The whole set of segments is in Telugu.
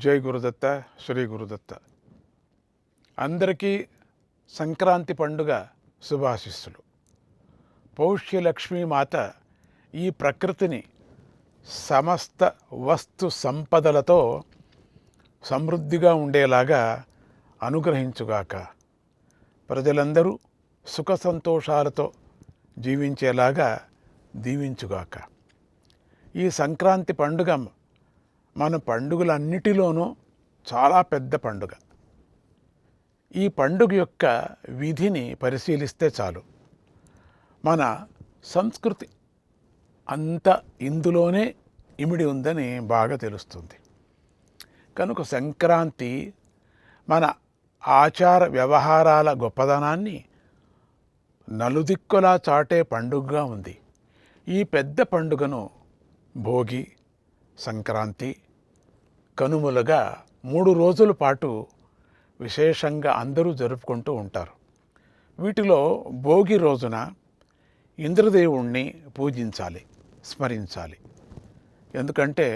జై గురుదత్త, శ్రీ గురుదత్త. అందరికీ సంక్రాంతి పండుగ శుభాశిస్సులు. పౌష్యలక్ష్మీమాత ఈ ప్రకృతిని సమస్త వస్తు సంపదలతో సమృద్ధిగా ఉండేలాగా అనుగ్రహించుగాక. ప్రజలందరూ సుఖ సంతోషాలతో జీవించేలాగా దీవించుగాక. ఈ సంక్రాంతి పండుగ మన పండుగలన్నిటిలోనూ చాలా పెద్ద పండుగ. ఈ పండుగ యొక్క విధిని పరిశీలిస్తే చాలు మన సంస్కృతి అంతా ఇందులోనే ఇమిడి ఉందని బాగా తెలుస్తుంది. కనుక సంక్రాంతి మన ఆచార వ్యవహారాల గొప్పదనాన్ని నలుదిక్కులా చాటే పండుగగా ఉంది. ఈ పెద్ద పండుగను భోగి, సంక్రాంతి, కనుమలుగా 3 రోజుల పాటు విశేషంగా అందరూ జరుపుకుంటూ ఉంటారు. వీటిలో భోగి రోజున ఇంద్రదేవుణ్ణి పూజించాలి, స్మరించాలి. ఎందుకంటే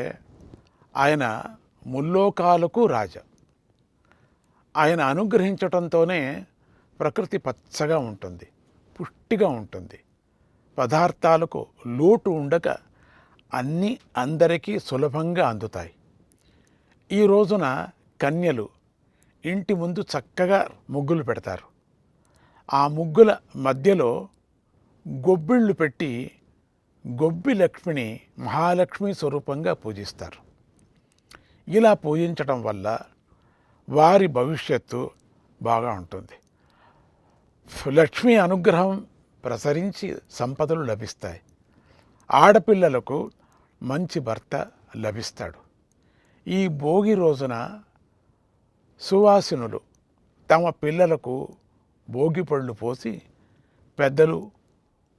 ఆయన ముల్లోకాలకు రాజా. ఆయన అనుగ్రహించటంతోనే ప్రకృతి పచ్చగా ఉంటుంది, పుష్టిగా ఉంటుంది. పదార్థాలకు లోటు ఉండక అన్నీ అందరికీ సులభంగా అందుతాయి. ఈ రోజున కన్యలు ఇంటి ముందు చక్కగా ముగ్గులు పెడతారు. ఆ ముగ్గుల మధ్యలో గొబ్బిళ్ళు పెట్టి గొబ్బి లక్ష్మిని మహాలక్ష్మి స్వరూపంగా పూజిస్తారు. ఇలా పూజించటం వల్ల వారి భవిష్యత్తు బాగా ఉంటుంది. లక్ష్మి అనుగ్రహం ప్రసరించి సంపదలు లభిస్తాయి. ఆడపిల్లలకు మంచి భర్త లభిస్తాడు. ఈ భోగి రోజున సువాసినులు తమ పిల్లలకు భోగి పళ్ళు పోసి పెద్దలు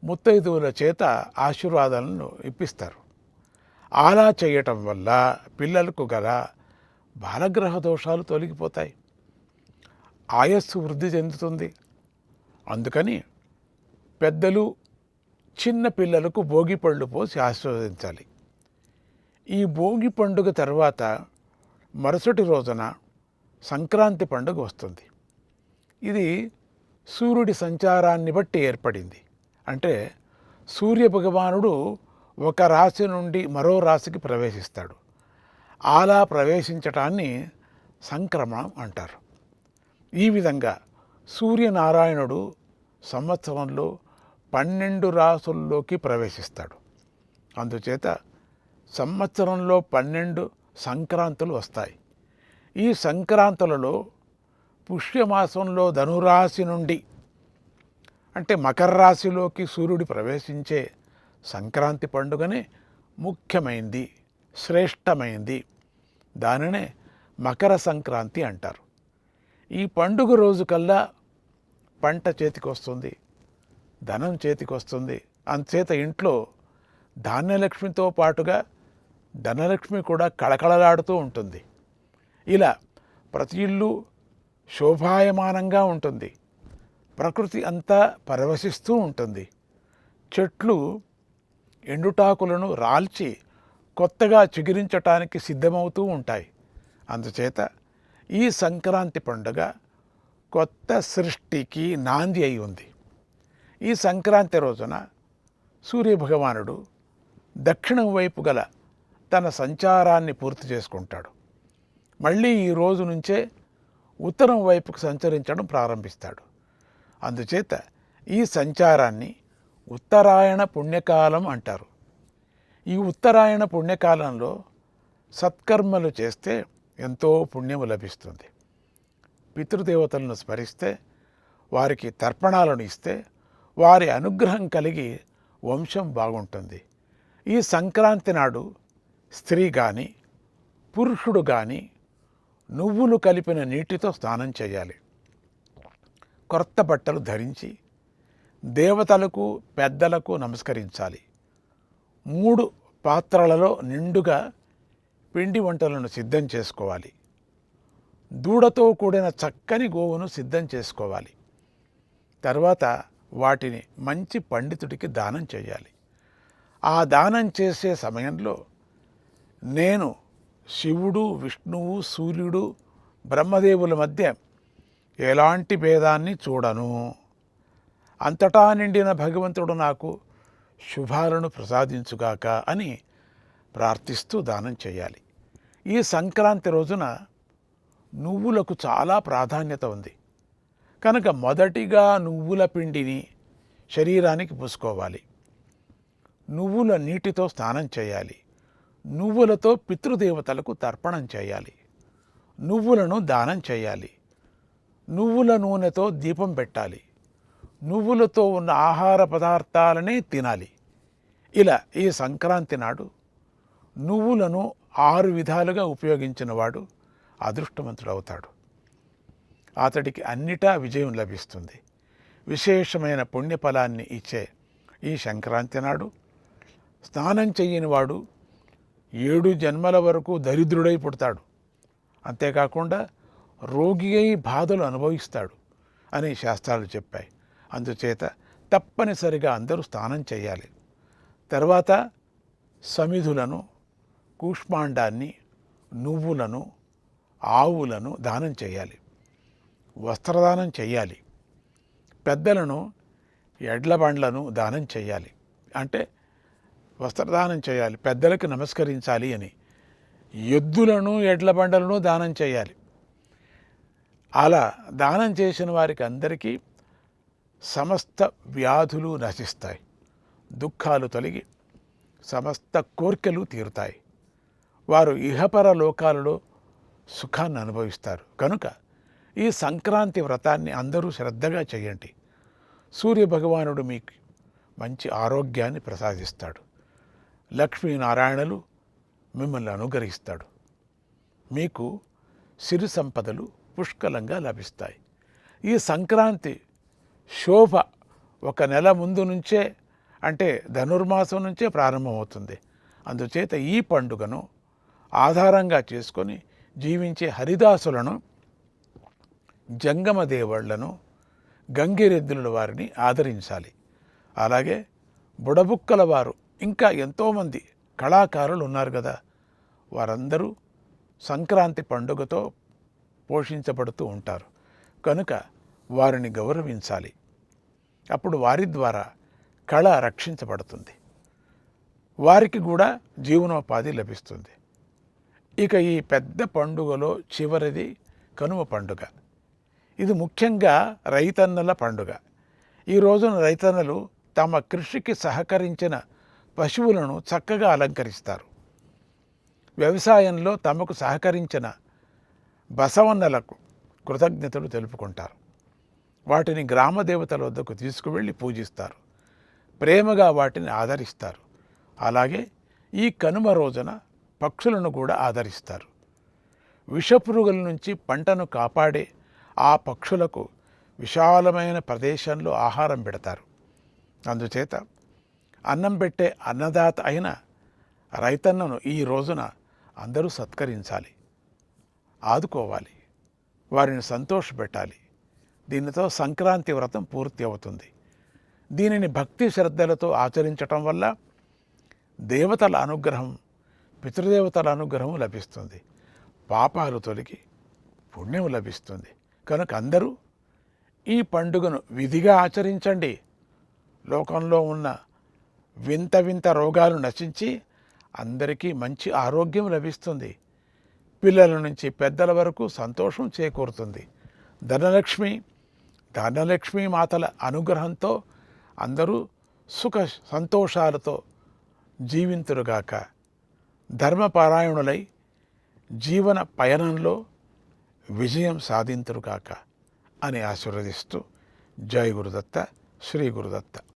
ముత్తైదువుల చేత ఆశీర్వాదాలను ఇప్పిస్తారు. అలా చేయటం వల్ల పిల్లలకు గల బాలగ్రహ దోషాలు తొలగిపోతాయి, ఆయస్సు వృద్ధి చెందుతుంది. అందుకని పెద్దలు చిన్న పిల్లలకు భోగి పళ్ళు పోసి ఆశీర్వదించాలి. ఈ భోగి పండుగ తర్వాత మరుసటి రోజున సంక్రాంతి పండుగ వస్తుంది. ఇది సూర్యుడి సంచారాన్ని బట్టి ఏర్పడింది. అంటే సూర్య భగవానుడు ఒక రాశి నుండి మరో రాశికి ప్రవేశిస్తాడు. అలా ప్రవేశించటాన్ని సంక్రమణం అంటారు. ఈ విధంగా సూర్యనారాయణుడు సంవత్సరంలో 12 రాసుల్లోకి ప్రవేశిస్తాడు. అందుచేత సంవత్సరంలో 12 సంక్రాంతులు వస్తాయి. ఈ సంక్రాంతులలో పుష్యమాసంలో ధనురాశి నుండి అంటే మకర రాశిలోకి సూర్యుడు ప్రవేశించే సంక్రాంతి పండుగనే ముఖ్యమైంది, శ్రేష్టమైంది. దానినే మకర సంక్రాంతి అంటారు. ఈ పండుగ రోజు కల్లా పంట చేతికి వస్తుంది, ధనం చేతికి వస్తుంది. అందుచేత ఇంట్లో ధాన్యలక్ష్మితో పాటుగా ధనలక్ష్మి కూడా కళకళలాడుతూ ఉంటుంది. ఇలా ప్రతి ఇల్లు శోభాయమానంగా ఉంటుంది. ప్రకృతి అంతా పరవశిస్తూ ఉంటుంది. చెట్లు ఎండుటాకులను రాల్చి కొత్తగా చిగురించటానికి సిద్ధమవుతూ ఉంటాయి. అందుచేత ఈ సంక్రాంతి పండుగ కొత్త సృష్టికి నాంది అయి ఉంది. ఈ సంక్రాంతి రోజున సూర్యభగవానుడు దక్షిణం వైపు గల తన సంచారాన్ని పూర్తి చేసుకుంటాడు. మళ్ళీ ఈ రోజు నుంచే ఉత్తరం వైపుకు సంచరించడం ప్రారంభిస్తాడు. అందుచేత ఈ సంచారాన్ని ఉత్తరాయణ పుణ్యకాలం అంటారు. ఈ ఉత్తరాయణ పుణ్యకాలంలో సత్కర్మలు చేస్తే ఎంతో పుణ్యము లభిస్తుంది. పితృదేవతలను స్మరిస్తే, వారికి తర్పణాలను ఇస్తే వారి అనుగ్రహం కలిగి వంశం బాగుంటుంది. ఈ సంక్రాంతి నాడు స్త్రీ కానీ పురుషుడు కానీ నువ్వులు కలిపిన నీటితో స్నానం చేయాలి. కొత్త బట్టలు ధరించి దేవతలకు పెద్దలకు నమస్కరించాలి. 3 పాత్రలలో నిండుగా పిండి వంటలను సిద్ధం చేసుకోవాలి. దూడతో కూడిన చక్కని గోవును సిద్ధం చేసుకోవాలి. తర్వాత వాటిని మంచి పండితుడికి దానం చేయాలి. ఆ దానం చేసే సమయంలో నేను శివుడు, విష్ణువు, సూర్యుడు, బ్రహ్మదేవుల మధ్య ఎలాంటి భేదాన్ని చూడను. అంతటా నిండిన భగవంతుడు నాకు శుభాలను ప్రసాదించుగాక అని ప్రార్థిస్తూ దానం చేయాలి. ఈ సంక్రాంతి రోజున నువ్వులకు చాలా ప్రాధాన్యత ఉంది కనుక మొదటిగా నువ్వుల పిండిని శరీరానికి పూసుకోవాలి. నువ్వుల నీటితో స్నానం చేయాలి. నువ్వులతో పితృదేవతలకు తర్పణం చేయాలి. నువ్వులను దానం చేయాలి. నువ్వుల నూనెతో దీపం పెట్టాలి. నువ్వులతో ఉన్న ఆహార పదార్థాలనే తినాలి. ఇలా ఈ సంక్రాంతి నాడు నువ్వులను 6 విధాలుగా ఉపయోగించిన వాడు అదృష్టవంతుడవుతాడు. అతడికి అన్నిటా విజయం లభిస్తుంది. విశేషమైన పుణ్యఫలాన్ని ఇచ్చే ఈ సంక్రాంతి నాడు స్నానం చెయ్యని వాడు 7 జన్మల వరకు దరిద్రుడై పుడతాడు. అంతేకాకుండా రోగి అయి బాధలు అనుభవిస్తాడు అని శాస్త్రాలు చెప్పాయి. అందుచేత తప్పనిసరిగా అందరూ స్నానం చేయాలి. తర్వాత సమిధులను, కూష్మాండాన్ని, నువ్వులను, ఆవులను దానం చేయాలి. వస్త్రదానం చేయాలి. పెద్దలను, ఎడ్ల బండ్లను దానం చేయాలి. అంటే వస్త్రదానం చేయాలి, పెద్దలకు నమస్కరించాలి అని. ఎద్దులను, ఎడ్ల బండలను దానం చేయాలి. అలా దానం చేసిన వారికి అందరికీ సమస్త వ్యాధులు నశిస్తాయి, దుఃఖాలు తొలగి సమస్త కోర్కెలు తీరుతాయి. వారు ఇహపర లోకాలలో సుఖాన్ని అనుభవిస్తారు. కనుక ఈ సంక్రాంతి వ్రతాన్ని అందరూ శ్రద్ధగా చేయండి. సూర్యభగవానుడు మీకు మంచి ఆరోగ్యాన్ని ప్రసాదిస్తాడు. లక్ష్మీనారాయణలు మిమ్మల్ని అనుగ్రహిస్తాడు. మీకు సిరి సంపదలు పుష్కలంగా లభిస్తాయి. ఈ సంక్రాంతి శోభ 1 నెల ముందు నుంచే, అంటే ధనుర్మాసం నుంచే ప్రారంభమవుతుంది. అందుచేత ఈ పండుగను ఆధారంగా చేసుకొని జీవించే హరిదాసులను, జంగమ దేవుళ్లను, గంగిరెద్దుల వారిని ఆదరించాలి. అలాగే బుడబుక్కల వారు, ఇంకా ఎంతోమంది కళాకారులు ఉన్నారు కదా, వారందరూ సంక్రాంతి పండుగతో పోషించబడుతూ ఉంటారు. కనుక వారిని గౌరవించాలి. అప్పుడు వారి ద్వారా కళ రక్షించబడుతుంది, వారికి కూడా జీవనోపాధి లభిస్తుంది. ఇక ఈ పెద్ద పండుగలో చివరిది కనుమ పండుగ. ఇది ముఖ్యంగా రైతన్నల పండుగ. ఈ రోజున రైతన్నలు తమ కృషికి సహకరించిన పశువులను చక్కగా అలంకరిస్తారు. వ్యవసాయంలో తమకు సహకరించిన బసవన్నలకు కృతజ్ఞతలు తెలుపుకుంటారు. వాటిని గ్రామ దేవతల వద్దకు తీసుకువెళ్ళి పూజిస్తారు. ప్రేమగా వాటిని ఆదరిస్తారు. అలాగే ఈ కనుమ రోజున పక్షులను కూడా ఆదరిస్తారు. విషపురుగుల నుంచి పంటను కాపాడే ఆ పక్షులకు విశాలమైన ప్రదేశంలో ఆహారం పెడతారు. అందుచేత అన్నం పెట్టే అన్నదాత అయిన రైతన్నను ఈ రోజున అందరూ సత్కరించాలి, ఆదుకోవాలి, వారిని సంతోషపెట్టాలి. దీనితో సంక్రాంతి వ్రతం పూర్తి అవుతుంది. దీనిని భక్తి శ్రద్ధలతో ఆచరించటం వల్ల దేవతల అనుగ్రహం, పితృదేవతల అనుగ్రహం లభిస్తుంది. పాపాలు తొలగి పుణ్యం లభిస్తుంది. కనుక అందరూ ఈ పండుగను విధిగా ఆచరించండి. లోకంలో ఉన్న వింత వింత రోగాలు నశించి అందరికీ మంచి ఆరోగ్యం లభిస్తుంది. పిల్లల నుంచి పెద్దల వరకు సంతోషం చేకూరుతుంది. ధనలక్ష్మి మాతల అనుగ్రహంతో అందరూ సుఖ సంతోషాలతో జీవింతురుగాక. ధర్మపారాయణులై జీవన పయనంలో విజయం సాధింతురుగాక అని ఆశీర్వదిస్తూ జై గురుదత్త, శ్రీ గురుదత్త.